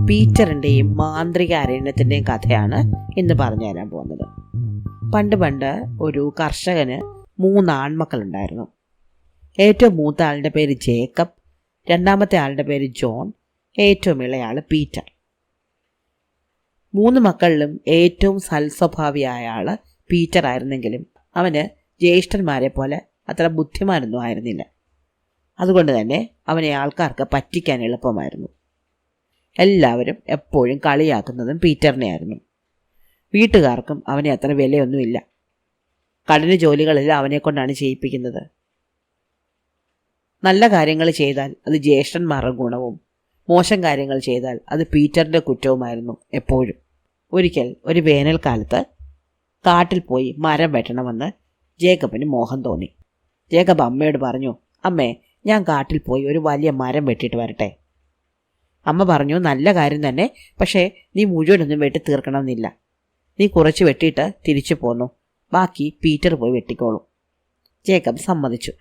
പീറ്ററിൻ്റെയും മാന്ത്രിക അരണ്യത്തിൻ്റെയും കഥയാണ് ഇന്ന് പറഞ്ഞു തരാൻ പോകുന്നത്. പണ്ട് ഒരു കർഷകന് 3 ആൺമക്കളുണ്ടായിരുന്നു. ഏറ്റവും മൂത്ത ആളുടെ പേര് ജേക്കബ്, രണ്ടാമത്തെ ആളുടെ പേര് ജോൺ, ഏറ്റവും ഇളയാൾ പീറ്റർ. 3 മക്കളിലും ഏറ്റവും സൽസ്വഭാവിയായ ആൾ പീറ്റർ ആയിരുന്നെങ്കിലും അവന് ജ്യേഷ്ഠന്മാരെ പോലെ അത്ര ബുദ്ധിമാനൊന്നും ആയിരുന്നില്ല. അതുകൊണ്ട് തന്നെ അവനെ ആൾക്കാർക്ക് പറ്റിക്കാൻ എളുപ്പമായിരുന്നു. എല്ലാവരും എപ്പോഴും കളിയാക്കുന്നതും പീറ്ററിനെ ആയിരുന്നു. വീട്ടുകാർക്കും അവനെ അത്ര വിലയൊന്നുമില്ല. കഠിന ജോലികളിൽ അവനെ കൊണ്ടാണ് ചെയ്യിപ്പിക്കുന്നത്. നല്ല കാര്യങ്ങൾ ചെയ്താൽ അത് ജ്യേഷ്ഠന്മാരുടെ ഗുണവും, മോശം കാര്യങ്ങൾ ചെയ്താൽ അത് പീറ്ററിൻ്റെ കുറ്റവുമായിരുന്നു എപ്പോഴും. ഒരിക്കൽ ഒരു വേനൽക്കാലത്ത് കാട്ടിൽ പോയി മരം വെട്ടണമെന്ന് ജേക്കബിന് മോഹം തോന്നി. ജേക്കബ് അമ്മയോട് പറഞ്ഞു, അമ്മേ, ഞാൻ കാട്ടിൽ പോയി ഒരു വലിയ മരം വെട്ടിയിട്ട് വരട്ടെ. അമ്മ പറഞ്ഞു, നല്ല കാര്യം തന്നെ, പക്ഷേ നീ മുഴുവനൊന്നും വെട്ടി തീർക്കണമെന്നില്ല. നീ കുറച്ച് വെട്ടിയിട്ട് തിരിച്ചു പോന്നു, ബാക്കി പീറ്റർ പോയി വെട്ടിക്കോളൂ. ജേക്കബ് സമ്മതിച്ചു.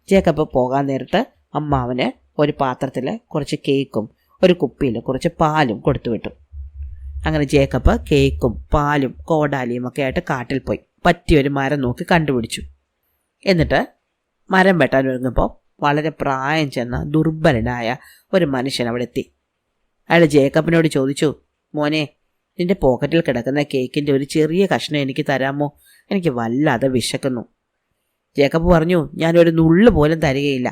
ജേക്കബ് പോകാൻ നേരത്ത് അമ്മ അവന് ഒരു പാത്രത്തിൽ കുറച്ച് കേക്കും ഒരു കുപ്പിയിൽ കുറച്ച് പാലും കൊടുത്തു വിട്ടു. അങ്ങനെ ജേക്കബ് കേക്കും പാലും കോടാലിയും ഒക്കെ ആയിട്ട് കാട്ടിൽ പോയി പറ്റിയൊരു മരം നോക്കി കണ്ടുപിടിച്ചു. എന്നിട്ട് മരം വെട്ടാൻ ഒരുങ്ങുമ്പോൾ വളരെ പ്രായം ചെന്ന ദുർബലനായ ഒരു മനുഷ്യൻ അവിടെ എത്തി. അയാൾ ജേക്കബിനോട് ചോദിച്ചു, മോനെ, നിന്റെ പോക്കറ്റിൽ കിടക്കുന്ന കേക്കിൻ്റെ ഒരു ചെറിയ കഷ്ണം എനിക്ക് തരാമോ? എനിക്ക് വല്ലാതെ വിശക്കുന്നു. ജേക്കബ് പറഞ്ഞു, ഞാനൊരു നുള്ളു പോലും തരികയില്ല.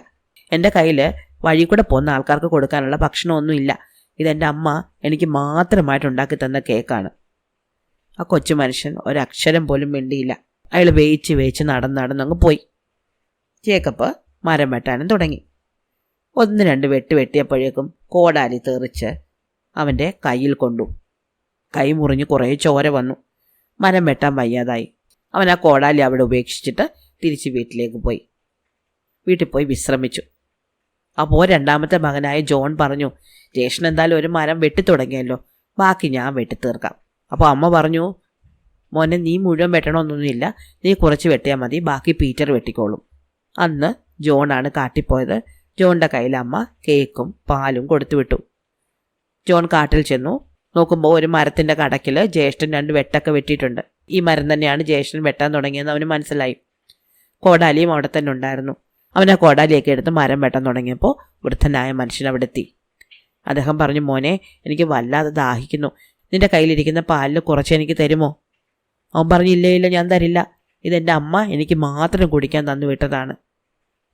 എൻ്റെ കയ്യിൽ വഴി കൂടെ പോകുന്ന ആൾക്കാർക്ക് കൊടുക്കാനുള്ള ഭക്ഷണമൊന്നുമില്ല. ഇതെൻ്റെ അമ്മ എനിക്ക് മാത്രമായിട്ട് ഉണ്ടാക്കി തന്ന കേക്കാണ്. ആ കൊച്ചു മനുഷ്യൻ ഒരക്ഷരം പോലും മിണ്ടിയില്ല. അയാൾ വേയിച്ച് നടന്നങ്ങ് പോയി. ജേക്കബ് മരം വെട്ടാനും തുടങ്ങി. 1-2 വെട്ടിയപ്പോഴേക്കും കോടാലി തെറിച്ച് അവൻ്റെ കയ്യിൽ കൊണ്ടു. കൈ മുറിഞ്ഞ് കുറേ ചോര വന്നു. മരം വെട്ടാൻ വയ്യാതായി. അവൻ ആ കോടാലി അവിടെ ഉപേക്ഷിച്ചിട്ട് തിരിച്ച് വീട്ടിലേക്ക് പോയി. വീട്ടിൽ പോയി വിശ്രമിച്ചു. അപ്പോൾ രണ്ടാമത്തെ മകനായ ജോൺ പറഞ്ഞു, ജ്യേഷ്ഠൻ എന്തായാലും ഒരു മരം വെട്ടി തുടങ്ങിയല്ലോ, ബാക്കി ഞാൻ വെട്ടിത്തീർക്കാം. അപ്പോൾ അമ്മ പറഞ്ഞു, മോനെ, നീ മുഴുവൻ വെട്ടണമെന്നൊന്നുമില്ല, നീ കുറച്ച് വെട്ടിയാൽ മതി, ബാക്കി പീറ്റർ വെട്ടിക്കോളും. അന്ന് ജോണാണ് കാട്ടിപ്പോയത്. ജോണിൻ്റെ കയ്യിൽ അമ്മ കേക്കും പാലും കൊടുത്തു വിട്ടു. ജോൺ കാട്ടിൽ ചെന്നു. നോക്കുമ്പോൾ ഒരു മരത്തിൻ്റെ കടക്കിൽ ജ്യേഷ്ഠൻ 2 വെട്ടൊക്കെ വെട്ടിയിട്ടുണ്ട്. ഈ മരം തന്നെയാണ് ജ്യേഷ്ഠൻ വെട്ടാൻ തുടങ്ങിയെന്ന് അവന് മനസ്സിലായി. കോടാലിയും അവിടെ തന്നെ ഉണ്ടായിരുന്നു. അവൻ ആ കോടാലിയൊക്കെ എടുത്ത് മരം വെട്ടാൻ തുടങ്ങിയപ്പോൾ വൃദ്ധനായ മനുഷ്യൻ അവിടെ എത്തി. അദ്ദേഹം പറഞ്ഞു, മോനെ, എനിക്ക് വല്ലാതെ ദാഹിക്കുന്നു, നിന്റെ കയ്യിലിരിക്കുന്ന പാലിൽ കുറച്ച് എനിക്ക് തരുമോ? അവൻ പറഞ്ഞു, ഇല്ല, ഞാൻ തരില്ല, ഇതെൻ്റെ അമ്മ എനിക്ക് മാത്രം കുടിക്കാൻ തന്നു വിട്ടതാണ്.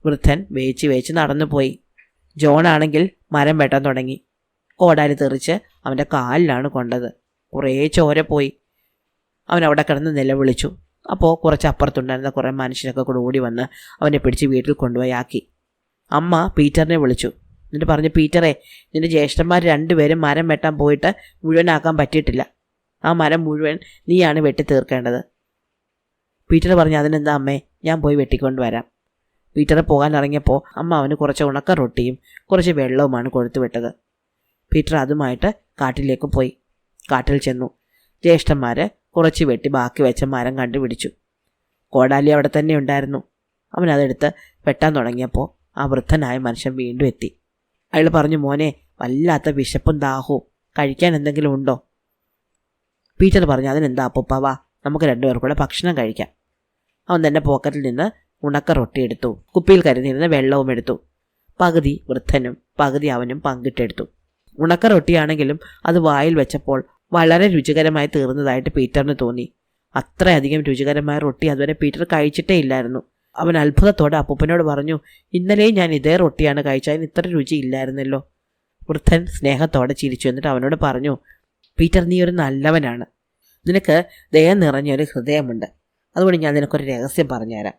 വൃദ്ധൻ വേച്ച് നടന്നു പോയി. ജോണാണെങ്കിൽ മരം വെട്ടാൻ തുടങ്ങി. കോടാലി തെറിച്ച് അവൻ്റെ കാലിലാണ് കൊണ്ടത്. കുറേ ചോര പോയി. അവൻ അവിടെ കിടന്ന് നിലവിളിച്ചു. അപ്പോൾ കുറച്ച് അപ്പുറത്തുണ്ടായിരുന്ന കുറേ മനുഷ്യരൊക്കെ കൂടെ ഓടി വന്ന് അവനെ പിടിച്ച് വീട്ടിൽ കൊണ്ടുപോയി ആക്കി. അമ്മ പീറ്ററിനെ വിളിച്ചു. എന്നിട്ട് പറഞ്ഞു, പീറ്ററെ, നിന്റെ ജ്യേഷ്ഠന്മാർ 2 പേരും മരം വെട്ടാൻ പോയിട്ട് മുഴുവനാക്കാൻ പറ്റിയിട്ടില്ല. ആ മരം മുഴുവൻ നീയാണ് വെട്ടി തീർക്കേണ്ടത്. പീറ്റർ പറഞ്ഞു, അതിനെന്താ അമ്മേ, ഞാൻ പോയി വെട്ടിക്കൊണ്ട് വരാം. പീറ്ററെ പോകാൻ ഇറങ്ങിയപ്പോൾ അമ്മ അവന് കുറച്ച് ഉണക്ക റൊട്ടിയും കുറച്ച് വെള്ളവുമാണ് കൊടുത്തു വിട്ടത്. പീറ്റർ അതുമായിട്ട് കാട്ടിലേക്ക് പോയി. കാട്ടിൽ ചെന്നു. ജ്യേഷ്ഠന്മാർ കുറച്ച് വെട്ടി ബാക്കി വെച്ച മരം കണ്ടുപിടിച്ചു. കോടാലി അവിടെ തന്നെ ഉണ്ടായിരുന്നു. അവനതെടുത്ത് വെട്ടാൻ തുടങ്ങിയപ്പോൾ ആ വൃദ്ധനായ മനുഷ്യൻ വീണ്ടും എത്തി. അയാൾ പറഞ്ഞു, മോനെ, വല്ലാത്ത വിശപ്പും ദാഹവും, കഴിക്കാൻ എന്തെങ്കിലും ഉണ്ടോ? പീറ്റർ പറഞ്ഞു, അതിനെന്താ അപ്പൂപ്പാവാ, നമുക്ക് 2 പേർ കൂടെ ഭക്ഷണം കഴിക്കാം. അവൻ തന്നെ പോക്കറ്റിൽ നിന്ന് ഉണക്ക റൊട്ടി എടുത്തു. കുപ്പിയിൽ കരുതിയിരുന്ന വെള്ളവും എടുത്തു. പകുതി വൃദ്ധനും പകുതി അവനും പങ്കിട്ടെടുത്തു. ഉണക്ക റൊട്ടിയാണെങ്കിലും അത് വായിൽ വെച്ചപ്പോൾ വളരെ രുചികരമായി തീർന്നതായിട്ട് പീറ്ററിന് തോന്നി. അത്രയധികം രുചികരമായ റൊട്ടി അതുവരെ പീറ്റർ കഴിച്ചിട്ടേ ഇല്ലായിരുന്നു. അവൻ അത്ഭുതത്തോടെ അപ്പൂപ്പനോട് പറഞ്ഞു, ഇന്നലെയും ഞാൻ ഇതേ റൊട്ടിയാണ് കഴിച്ചത്, അതിന് ഇത്ര രുചി ഇല്ലായിരുന്നല്ലോ. വൃദ്ധൻ സ്നേഹത്തോടെ ചിരിച്ചു. എന്നിട്ട് അവനോട് പറഞ്ഞു, പീറ്റർ, നീ ഒരു നല്ലവനാണ്. നിനക്ക് ദയ നിറഞ്ഞൊരു ഹൃദയമുണ്ട്. അതുകൊണ്ട് ഞാൻ നിനക്കൊരു രഹസ്യം പറഞ്ഞുതരാം.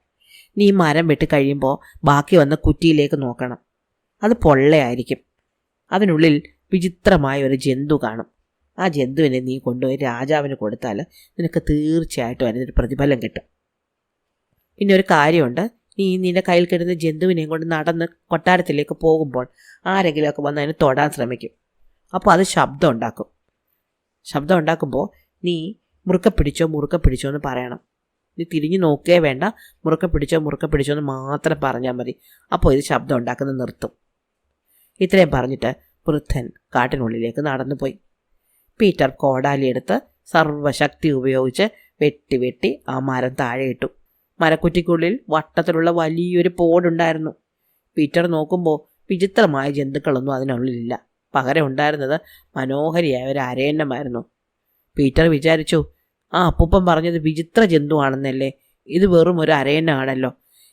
നീ മരം വെട്ടി കഴിയുമ്പോൾ ബാക്കി വന്ന കുറ്റിയിലേക്ക് നോക്കണം. അത് പൊള്ളയായിരിക്കും. അതിനുള്ളിൽ വിചിത്രമായ ഒരു ജന്തു കാണും. ആ ജന്തുവിനെ നീ കൊണ്ടുപോയി രാജാവിന് കൊടുത്താൽ നിനക്ക് തീർച്ചയായിട്ടും അതിനൊരു പ്രതിഫലം കിട്ടും. പിന്നെ ഒരു കാര്യമുണ്ട്, നീ നിന്റെ കയ്യിൽ കിട്ടുന്ന ജന്തുവിനെയും കൊണ്ട് നടന്ന് കൊട്ടാരത്തിലേക്ക് പോകുമ്പോൾ ആരെങ്കിലുമൊക്കെ വന്ന് അതിനെ തൊടാൻ ശ്രമിക്കും. അപ്പോൾ അത് ശബ്ദം ഉണ്ടാക്കും. ശബ്ദം ഉണ്ടാക്കുമ്പോൾ നീ മുറുക്കെ പിടിച്ചോ എന്ന് പറയണം. നീ തിരിഞ്ഞു നോക്കുകയേ വേണ്ട, മുറുക്കെ പിടിച്ചോ എന്ന് മാത്രം പറഞ്ഞാൽ മതി. അപ്പോൾ ഇത് ശബ്ദം ഉണ്ടാക്കുന്നത് നിർത്തും. ഇത്രയും പറഞ്ഞിട്ട് വൃദ്ധൻ കാട്ടിനുള്ളിലേക്ക് നടന്നുപോയി. പീറ്റർ കോടാലിയെടുത്ത് സർവശക്തി ഉപയോഗിച്ച് വെട്ടി വെട്ടി ആ മരം താഴെയിട്ടു. മരക്കുറ്റിക്കുള്ളിൽ വട്ടത്തിലുള്ള വലിയൊരു പോടുണ്ടായിരുന്നു. പീറ്റർ നോക്കുമ്പോൾ വിചിത്രമായ ജന്തുക്കളൊന്നും അതിനുള്ളിലില്ല. പകരം ഉണ്ടായിരുന്നത് മനോഹരിയായ ഒരു അരയന്നമായിരുന്നു. പീറ്റർ വിചാരിച്ചു, ആ അപ്പൂപ്പൻ പറഞ്ഞത് വിചിത്ര ജന്തുവാണെന്നല്ലേ, ഇത് വെറും ഒരു അരയന്നാണല്ലോ.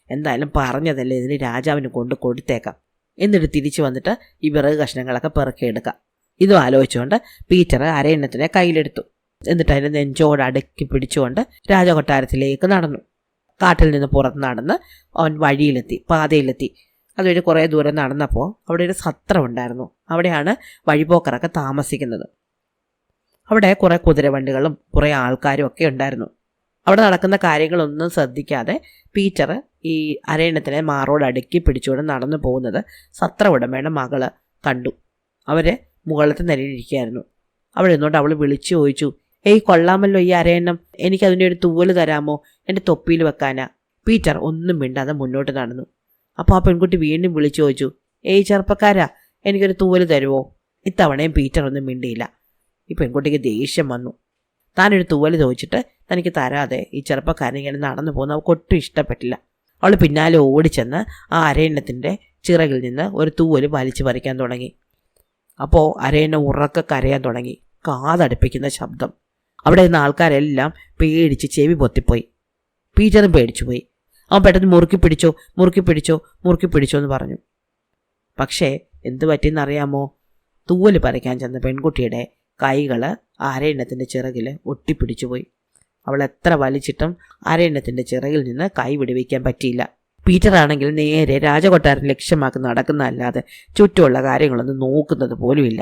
എന്തായാലും പറഞ്ഞതല്ലേ, ഇതിന് രാജാവിന് കൊണ്ട് കൊടുത്തേക്കാം. എന്നിട്ട് തിരിച്ചു വന്നിട്ട് ഈ വിറക് കഷ്ണങ്ങളൊക്കെ പെറുക്കിയെടുക്കാം. ഇതും ആലോചിച്ചുകൊണ്ട് പീറ്റർ അരയന്നത്തിനെ കയ്യിലെടുത്തു. എന്നിട്ട് അതിൻ്റെ നെഞ്ചോട് അടുക്കി പിടിച്ചുകൊണ്ട് രാജകൊട്ടാരത്തിലേക്ക് നടന്നു. കാട്ടിൽ നിന്ന് പുറത്ത് നടന്ന് അവൻ വഴിയിലെത്തി, പാതയിലെത്തി. അതുവഴി കുറേ ദൂരം നടന്നപ്പോൾ അവിടെ ഒരു സത്രം ഉണ്ടായിരുന്നു. അവിടെയാണ് വഴിപോക്കറൊക്കെ താമസിക്കുന്നത്. അവിടെ കുറേ കുതിരവണ്ടികളും കുറേ ആൾക്കാരും ഒക്കെ ഉണ്ടായിരുന്നു. അവിടെ നടക്കുന്ന കാര്യങ്ങളൊന്നും ശ്രദ്ധിക്കാതെ പീറ്റർ ഈ അരയന്നത്തിനെ മാറോട് അടുക്കി പിടിച്ചുകൊണ്ട് നടന്നു പോകുന്നത് സത്ര ഉടമയുടെ മകള് കണ്ടു. അവര് മുകളിലത്തെ നിലയിലിരിക്കുകയായിരുന്നു. അവിടെ നിന്നുകൊണ്ട് അവൾ വിളിച്ചു ചോദിച്ചു, ഏയ് കൊള്ളാമല്ലോ ഈ അരയന്നം, എനിക്കതിൻ്റെ ഒരു തൂവല് തരാമോ, എൻ്റെ തൊപ്പിയിൽ വെക്കാനാ. പീറ്റർ ഒന്നും മിണ്ടാതെ മുന്നോട്ട് നടന്നു. അപ്പോൾ ആ പെൺകുട്ടി വീണ്ടും വിളിച്ചു ചോദിച്ചു, ഏയ് ചെറുപ്പക്കാരാ, എനിക്കൊരു തൂവല് തരുമോ? ഇത്തവണയും പീറ്റർ ഒന്നും മിണ്ടിയില്ല. ഈ പെൺകുട്ടിക്ക് ദേഷ്യം വന്നു. താനൊരു തൂവല് ചോദിച്ചിട്ട് തനിക്ക് തരാതെ ഈ ചെറുപ്പക്കാരൻ ഇങ്ങനെ നടന്നു പോകുന്ന അവൾക്ക് ഒട്ടും ഇഷ്ടപ്പെട്ടില്ല. അവൾ പിന്നാലെ ഓടിച്ചെന്ന് ആ അരയന്നത്തിൻ്റെ ചിറകിൽ നിന്ന് ഒരു തൂവല് വലിച്ചു പറിക്കാൻ തുടങ്ങി. അപ്പോൾ അരയന്നം ഉറക്കെ കരയാൻ തുടങ്ങി. കാതടുപ്പിക്കുന്ന ശബ്ദം. അവിടെ നിന്ന് ആൾക്കാരെല്ലാം പേടിച്ച് ചെവി പൊത്തിപ്പോയി. പീറ്ററും പേടിച്ചുപോയി. അവൻ പെട്ടെന്ന് മുറുക്കി പിടിച്ചോ എന്ന് പറഞ്ഞു. പക്ഷേ എന്ത് പറ്റിയെന്നറിയാമോ? തൂവല് പറിക്കാൻ ചെന്ന പെൺകുട്ടിയുടെ കൈകൾ അരയന്നത്തിൻ്റെ ചിറകിൽ ഒട്ടിപ്പിടിച്ചുപോയി. അവൾ എത്ര വലിച്ചിട്ടും അരയന്നത്തിൻ്റെ ചിറകിൽ നിന്ന് കൈ വിടുവിക്കാൻ പറ്റിയില്ല. പീറ്റർ ആണെങ്കിൽ നേരെ രാജകൊട്ടാരം ലക്ഷ്യമാക്കി നടക്കുന്നതല്ലാതെ ചുറ്റുമുള്ള കാര്യങ്ങളൊന്നും നോക്കുന്നത് പോലുമില്ല.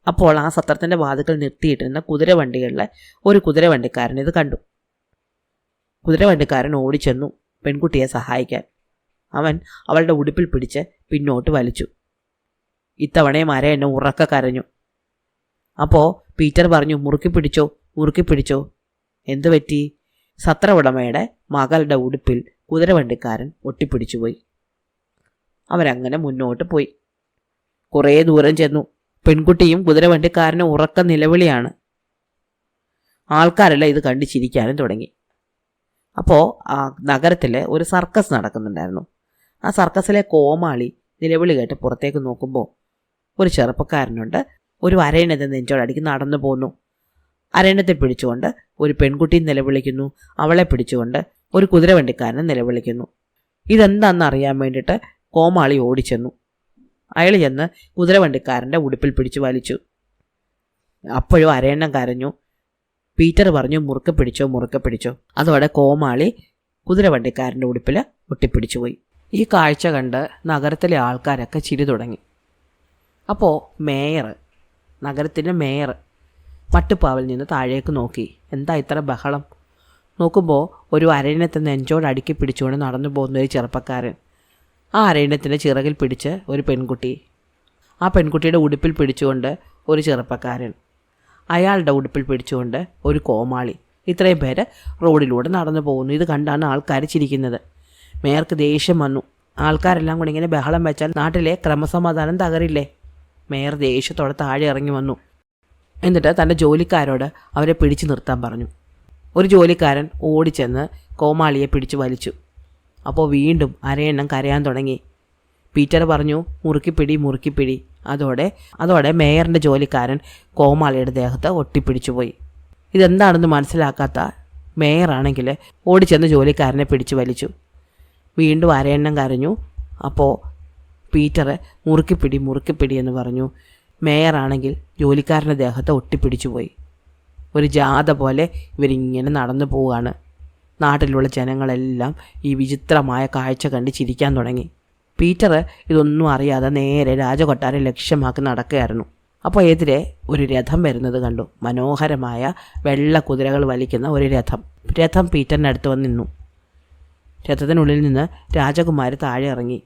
അപ്പോൾ ആ സത്രത്തിൻ്റെ വാതിക്കൽ നിർത്തിയിട്ടിരുന്ന കുതിരവണ്ടികളിലെ ഒരു കുതിരവണ്ടിക്കാരൻ ഇത് കണ്ടു. കുതിരവണ്ടിക്കാരൻ ഓടിച്ചെന്നു പെൺകുട്ടിയെ സഹായിക്കാൻ. അവൻ അവളുടെ ഉടുപ്പിൽ പിടിച്ച് പിന്നോട്ട് വലിച്ചു. ഇത്തവണയും അരയന്നം ഉറക്കെ കരഞ്ഞു. അപ്പോൾ പീറ്റർ പറഞ്ഞു, മുറുക്കി പിടിച്ചോ. എന്തു പറ്റി? സത്ര ഉടമയുടെ മകളുടെ ഉടുപ്പിൽ കുതിരവണ്ടിക്കാരൻ ഒട്ടിപ്പിടിച്ചുപോയി. അവരങ്ങനെ മുന്നോട്ട് പോയി. കുറേ ദൂരം ചെന്നു. പെൺകുട്ടിയും കുതിരവണ്ടിക്കാരനും ഉറക്ക നിലവിളിയാണ്. ആൾക്കാരെല്ലാം ഇത് കണ്ട് ചിരിക്കാനും തുടങ്ങി. അപ്പോൾ ആ നഗരത്തിൽ ഒരു സർക്കസ് നടക്കുന്നുണ്ടായിരുന്നു. ആ സർക്കസിലെ കോമാളി നിലവിളി കേട്ട് പുറത്തേക്ക് നോക്കുമ്പോൾ ഒരു ചെറുപ്പക്കാരനുണ്ട്. ഒരു അരയന്നത്തെ നെഞ്ചോടടിക്ക് നടന്നു പോന്നു. അരയന്നത്തെ പിടിച്ചുകൊണ്ട് ഒരു പെൺകുട്ടി നിലവിളിക്കുന്നു. അവളെ പിടിച്ചുകൊണ്ട് ഒരു കുതിരവണ്ടിക്കാരൻ നിലവിളിക്കുന്നു. ഇതെന്താണെന്ന് അറിയാൻ വേണ്ടിയിട്ട് കോമാളി ഓടിച്ചെന്നു. അയാൾ ചെന്ന് കുതിരവണ്ടിക്കാരൻ്റെ ഉടുപ്പിൽ പിടിച്ചു വലിച്ചു. അപ്പോഴും അരയന്നം കരഞ്ഞു. പീറ്റർ പറഞ്ഞു, മുറുക്കെ പിടിച്ചോ. അതോടെ കോമാളി കുതിരവണ്ടിക്കാരൻ്റെ ഉടുപ്പിൽ ഒട്ടിപ്പിടിച്ചുപോയി. ഈ കാഴ്ച കണ്ട് നഗരത്തിലെ ആൾക്കാരൊക്കെ ചിരി തുടങ്ങി. അപ്പോൾ നഗരത്തിൻ്റെ മേയർ മട്ടുപ്പാവിൽ നിന്ന് താഴേക്ക് നോക്കി. എന്താ ഇത്ര ബഹളം? നോക്കുമ്പോൾ ഒരു അരയന്നത്തെ നെഞ്ചോട് അടുക്കി പിടിച്ചുകൊണ്ട് നടന്നു പോകുന്ന ഒരു ചെറുപ്പക്കാരൻ. ആ അരയന്നത്തിൻ്റെ ചിറകിൽ പിടിച്ച് ഒരു പെൺകുട്ടി. ആ പെൺകുട്ടിയുടെ ഉടുപ്പിൽ പിടിച്ചുകൊണ്ട് ഒരു ചെറുപ്പക്കാരൻ. അയാളുടെ ഉടുപ്പിൽ പിടിച്ചുകൊണ്ട് ഒരു കോമാളി. ഇത്രയും പേര് റോഡിലൂടെ നടന്നു പോകുന്നു. ഇത് കണ്ടാണ് ആൾക്കാർ ചിരിക്കുന്നത്. മേയർക്ക് ദേഷ്യം വന്നു. ആൾക്കാരെല്ലാം കൂടി ഇങ്ങനെ ബഹളം വെച്ചാൽ നാട്ടിലെ ക്രമസമാധാനം തകരില്ലേ? മേയർ ദേഷ്യത്തോടെ താഴെ ഇറങ്ങി വന്നു. എന്നിട്ട് തൻ്റെ ജോലിക്കാരോട് അവരെ പിടിച്ചു നിർത്താൻ പറഞ്ഞു. ഒരു ജോലിക്കാരൻ ഓടിച്ചെന്ന് കോമാളിയെ പിടിച്ചു വലിച്ചു. അപ്പോൾ വീണ്ടും അരയന്നം കരയാൻ തുടങ്ങി. പീറ്റർ പറഞ്ഞു, മുറുക്കിപ്പിടി. അതോടെ മേയറിൻ്റെ ജോലിക്കാരൻ കോമാളിയുടെ ദേഹത്ത് ഒട്ടിപ്പിടിച്ചുപോയി. ഇതെന്താണെന്ന് മനസ്സിലാക്കാത്ത മേയറാണെങ്കിൽ ഓടിച്ചെന്ന് ജോലിക്കാരനെ പിടിച്ചു വലിച്ചു. വീണ്ടും അരയന്നം കരഞ്ഞു. അപ്പോൾ പീറ്റർ മുറുക്കിപ്പിടി എന്ന് പറഞ്ഞു. മേയറാണെങ്കിൽ ജോലിക്കാരൻ്റെ ദേഹത്ത് ഒട്ടിപ്പിടിച്ചുപോയി. ഒരു ജാഥ പോലെ ഇവരിങ്ങനെ നടന്നു പോവുകയാണ്. നാട്ടിലുള്ള ജനങ്ങളെല്ലാം ഈ വിചിത്രമായ കാഴ്ച കണ്ട് ചിരിക്കാൻ തുടങ്ങി. പീറ്റർ ഇതൊന്നും അറിയാതെ നേരെ രാജകൊട്ടാരം ലക്ഷ്യമാക്കി നടക്കുകയായിരുന്നു. അപ്പോൾ എതിരെ ഒരു രഥം വരുന്നത് കണ്ടു. മനോഹരമായ വെള്ള കുതിരകൾ വലിക്കുന്ന ഒരു രഥം പീറ്ററിൻ്റെ അടുത്ത് വന്ന് നിന്നു. രഥത്തിനുള്ളിൽ നിന്ന് രാജകുമാരി താഴെ ഇറങ്ങി.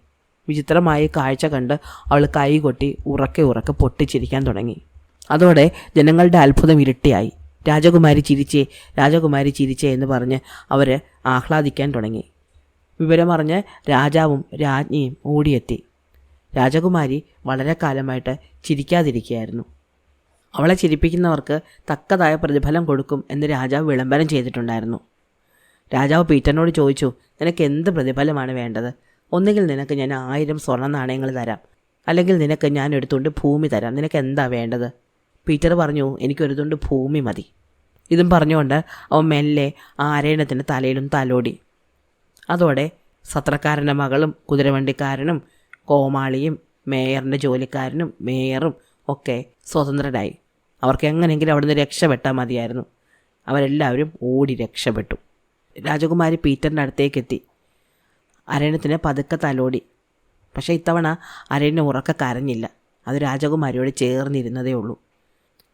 വിചിത്രമായ കാഴ്ച കണ്ട് അവൾ കൈകൊട്ടി ഉറക്കെ പൊട്ടിച്ചിരിക്കാൻ തുടങ്ങി. അതോടെ ജനങ്ങളുടെ അത്ഭുതം ഇരട്ടിയായി. രാജകുമാരി ചിരിച്ചേ എന്ന് പറഞ്ഞ് അവർ ആഹ്ലാദിക്കാൻ തുടങ്ങി. വിവരമറിഞ്ഞ് രാജാവും രാജ്ഞിയും ഓടിയെത്തി. രാജകുമാരി വളരെ കാലമായിട്ട് ചിരിക്കാതിരിക്കുകയായിരുന്നു. അവളെ ചിരിപ്പിക്കുന്നവർക്ക് തക്കതായ പ്രതിഫലം കൊടുക്കും എന്ന് രാജാവ് വിളംബരം ചെയ്തിട്ടുണ്ടായിരുന്നു. രാജാവ് പീറ്ററിനോട് ചോദിച്ചു, നിനക്ക് എന്ത് പ്രതിഫലമാണ് വേണ്ടത്? ഒന്നുകിൽ നിനക്ക് ഞാൻ 1000 സ്വർണ്ണ നാണയങ്ങൾ തരാം, അല്ലെങ്കിൽ നിനക്ക് ഞാൻ ഒരു തുണ്ട് ഭൂമി തരാം. നിനക്ക് എന്താ വേണ്ടത്? പീറ്റർ പറഞ്ഞു, എനിക്കൊരു തുണ്ട് ഭൂമി മതി. ഇതും പറഞ്ഞുകൊണ്ട് അവൻ മെല്ലെ ആ അരയണത്തിൻ്റെ തലയിലും തലോടി. അതോടെ സത്രക്കാരൻ്റെ മകളും കുതിരവണ്ടിക്കാരനും കോമാളിയും മേയറിൻ്റെ ജോലിക്കാരനും മേയറും ഒക്കെ സ്വതന്ത്രരായി. അവർക്ക് എങ്ങനെയെങ്കിലും അവിടുന്ന് രക്ഷപ്പെട്ടാൽ മതിയായിരുന്നു. അവരെല്ലാവരും ഓടി രക്ഷപ്പെട്ടു. രാജകുമാരി പീറ്ററിൻ്റെ അടുത്തേക്കെത്തി. അരയണത്തിന് പതുക്കെ തലോടി. പക്ഷേ ഇത്തവണ അരയണ ഉറക്കെ കരഞ്ഞില്ല. അത് രാജകുമാരിയോട് ചേർന്നിരുന്നതേ ഉള്ളൂ.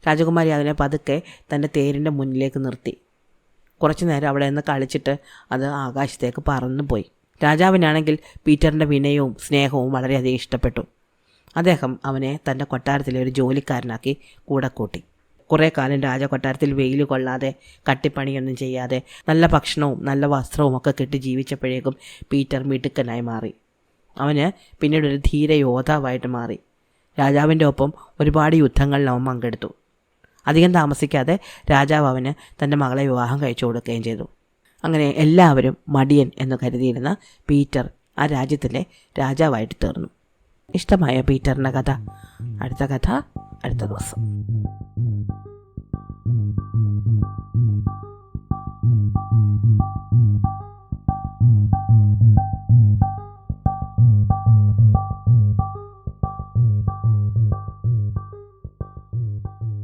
രാജകുമാരി അതിനെ പതുക്കെ തൻ്റെ തേരിൻ്റെ മുന്നിലേക്ക് നിർത്തി. കുറച്ചു നേരം അവിടെ നിന്ന് കളിച്ചിട്ട് അത് ആകാശത്തേക്ക് പറന്നു പോയി. രാജാവിനാണെങ്കിൽ പീറ്ററിൻ്റെ വിനയവും സ്നേഹവും വളരെയധികം ഇഷ്ടപ്പെട്ടു. അദ്ദേഹം അവനെ തൻ്റെ കൊട്ടാരത്തിലെ ഒരു ജോലിക്കാരനാക്കി കൂടെ കൂട്ടി. കുറേ കാലം രാജകൊട്ടാരത്തിൽ വെയിൽ കൊള്ളാതെ കട്ടിപ്പണിയൊന്നും ചെയ്യാതെ നല്ല ഭക്ഷണവും നല്ല വസ്ത്രവും ഒക്കെ കിട്ടി ജീവിച്ചപ്പോഴേക്കും പീറ്റർ മിടുക്കനായി മാറി. അവന് പിന്നീട് ഒരു ധീര യോദ്ധാവായിട്ട് മാറി. രാജാവിൻ്റെ ഒപ്പം ഒരുപാട് യുദ്ധങ്ങളിൽ അവൻ പങ്കെടുത്തു. അധികം താമസിക്കാതെ രാജാവ് അവന് തൻ്റെ മകളെ വിവാഹം കഴിച്ചു കൊടുക്കുകയും ചെയ്തു. അങ്ങനെ എല്ലാവരും മടിയൻ എന്ന് കരുതിയിരുന്ന പീറ്റർ ആ രാജ്യത്തിലെ രാജാവായിട്ട് തീർന്നു. ഇഷ്ടമായ പീറ്ററിൻ്റെ കഥ? അടുത്ത കഥ അടുത്ത ദിവസം.